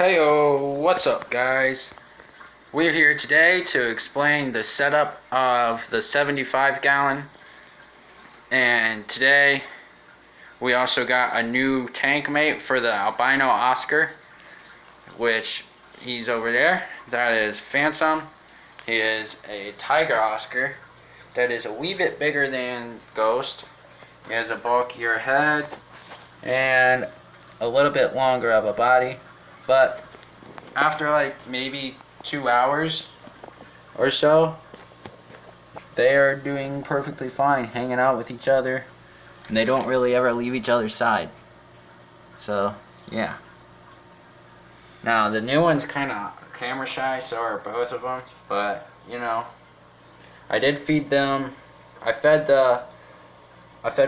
Heyo, what's up guys? We're here today to explain the setup of the 75 gallon, and today we also got a new tank mate for the albino Oscar, which he's over there. That is Phantom. He is a tiger Oscar that is a wee bit bigger than Ghost. He has a bulkier head and a little bit longer of a body, but after like maybe 2 hours or so, they are doing perfectly fine hanging out with each other, and they don't really ever leave each other's side. So yeah. Now the new one's kind of camera shy, so are both of them, but you know, I did feed them. I fed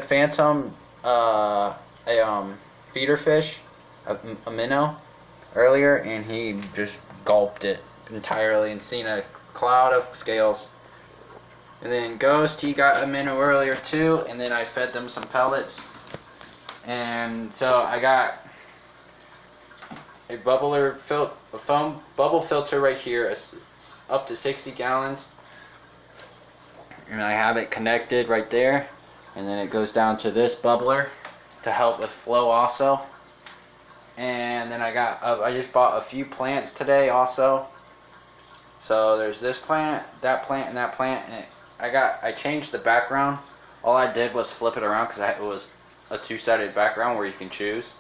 Phantom a feeder fish, a minnow, earlier, and he just gulped it entirely and seen a cloud of scales. And then Ghost, he got a minnow earlier too, and then I fed them some pellets. And so I got a foam bubble filter right here, up to 60 gallons. And I have it connected right there, and then it goes down to this bubbler to help with flow also. And then I just bought a few plants today also. So there's this plant, and that plant, and I changed the background. All I did was flip it around because it was a two-sided background where you can choose.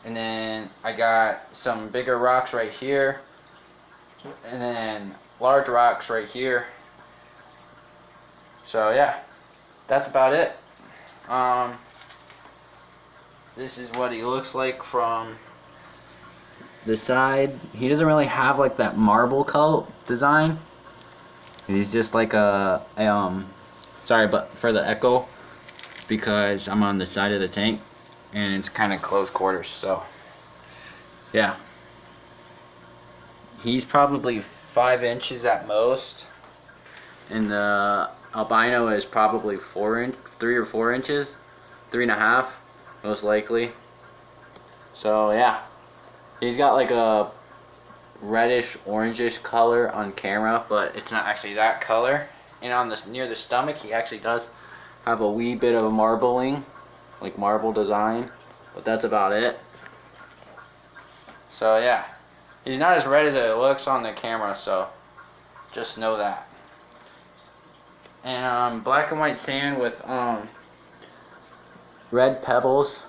And then I got some bigger rocks right here, and then large rocks right here. So yeah, that's about it. This is what he looks like from the side. He doesn't really have like that marble coat design. He's just like sorry, but for the echo, because I'm on the side of the tank and it's kind of close quarters. So yeah, he's probably 5 inches at most, and the albino is probably 3 or 4 inches, 3.5 most likely. So yeah, he's got like a reddish orangish color on camera, but it's not actually that color. And on this, near the stomach, he actually does have a wee bit of marbling, like marble design, but that's about it. So yeah, he's not as red as it looks on the camera, so just know that. And black and white sand with red pebbles.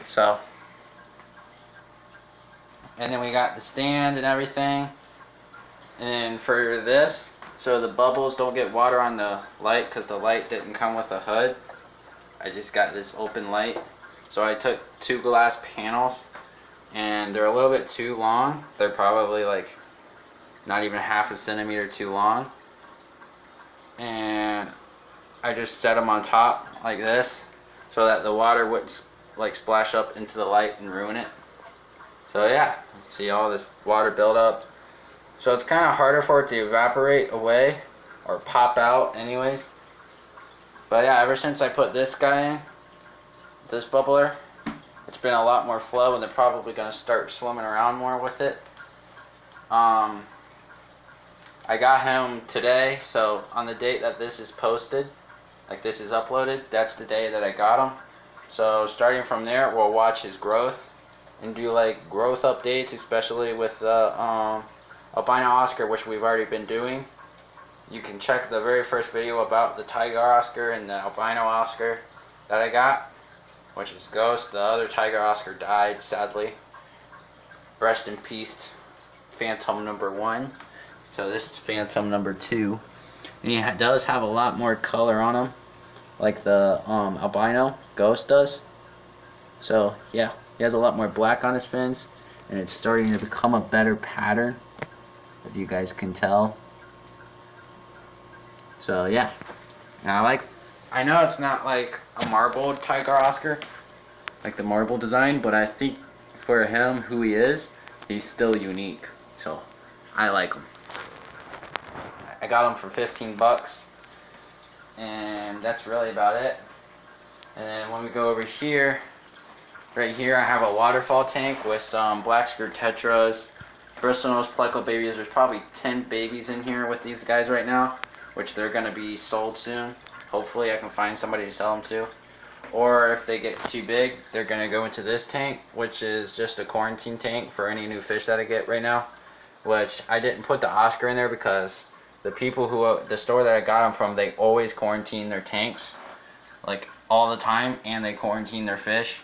So, and then we got the stand and everything. And for this, so the bubbles don't get water on the light, because the light didn't come with a hood. I just got this open light. So I took 2 glass panels, and they're a little bit too long. They're probably like not even half a centimeter too long. And I just set them on top like this, so that the water wouldn't like splash up into the light and ruin it. So yeah, see all this water build up. So it's kind of harder for it to evaporate away or pop out anyways. But yeah, ever since I put this guy in, this bubbler, it's been a lot more flow, and they're probably going to start swimming around more with it. I got him today, so on the date that this is posted, like this is uploaded, that's the day that I got him. So starting from there, we'll watch his growth and do like growth updates, especially with the albino Oscar, which we've already been doing. You can check the very first video about the tiger Oscar and the albino Oscar that I got, which is Ghost. The other tiger Oscar died, sadly. Rest in peace, Phantom number 1. So this is Phantom number 2, and he does have a lot more color on him, like the albino Ghost does. So yeah, he has a lot more black on his fins, and it's starting to become a better pattern, if you guys can tell. So yeah, and I know it's not like a marble tiger Oscar, like the marble design, but I think for him, who he is, he's still unique. So I like him. I got them for 15 bucks, and that's really about it. And then when we go over here, Right here I have a waterfall tank with some black skirt tetras, bristlenose pleco babies. There's probably 10 babies in here with these guys right now, which they're going to be sold soon. Hopefully I can find somebody to sell them to. Or if they get too big, they're going to go into this tank, which is just a quarantine tank for any new fish that I get right now. Which I didn't put the Oscar in there because the people the store that I got them from, they always quarantine their tanks, like all the time, and they quarantine their fish.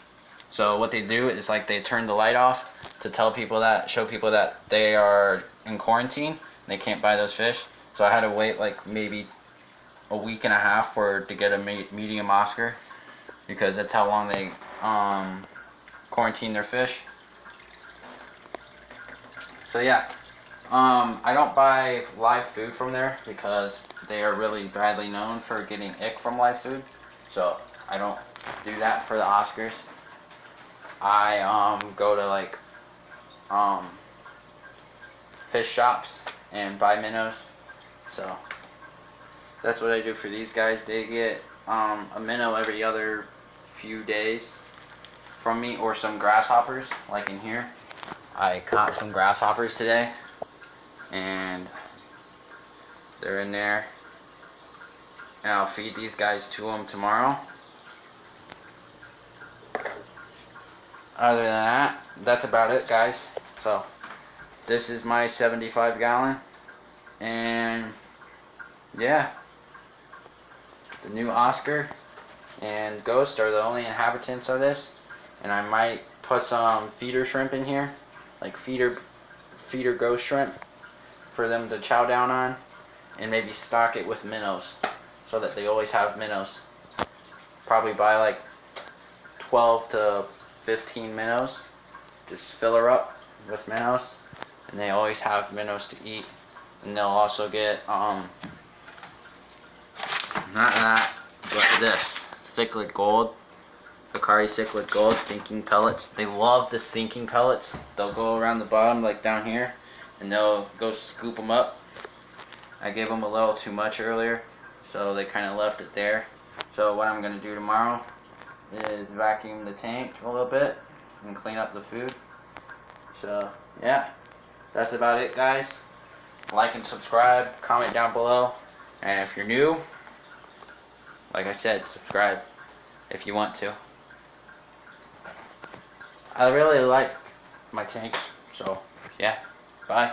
So what they do is like they turn the light off to show people that they are in quarantine. They can't buy those fish. So I had to wait like maybe a week and a half to get a medium Oscar, because that's how long they quarantine their fish. So yeah, I don't buy live food from there because they are really badly known for getting ick from live food. So I don't do that for the Oscars. I go to like fish shops and buy minnows. So that's what I do for these guys. They get a minnow every other few days from me, or some grasshoppers like in here. I caught some grasshoppers today and they're in there, and I'll feed these guys to them tomorrow. Other than that, that's about it, guys. So this is my 75 gallon, and yeah, the new Oscar and Ghost are the only inhabitants of this. And I might put some feeder shrimp in here, like feeder ghost shrimp, for them to chow down on, and maybe stock it with minnows so that they always have minnows. Probably buy like 12 to 15 minnows, just fill her up with minnows, and they always have minnows to eat. And they'll also get not that, but this Cichlid Gold, Hikari Cichlid Gold sinking pellets. They love the sinking pellets. They'll go around the bottom, like down here, and they'll go scoop them up. I gave them a little too much earlier, so they kind of left it there. So what I'm going to do tomorrow is vacuum the tank a little bit and clean up the food. So yeah, that's about it, guys. Like and subscribe, comment down below, and if you're new, like I said, subscribe if you want to. I really like my tanks, so yeah, bye.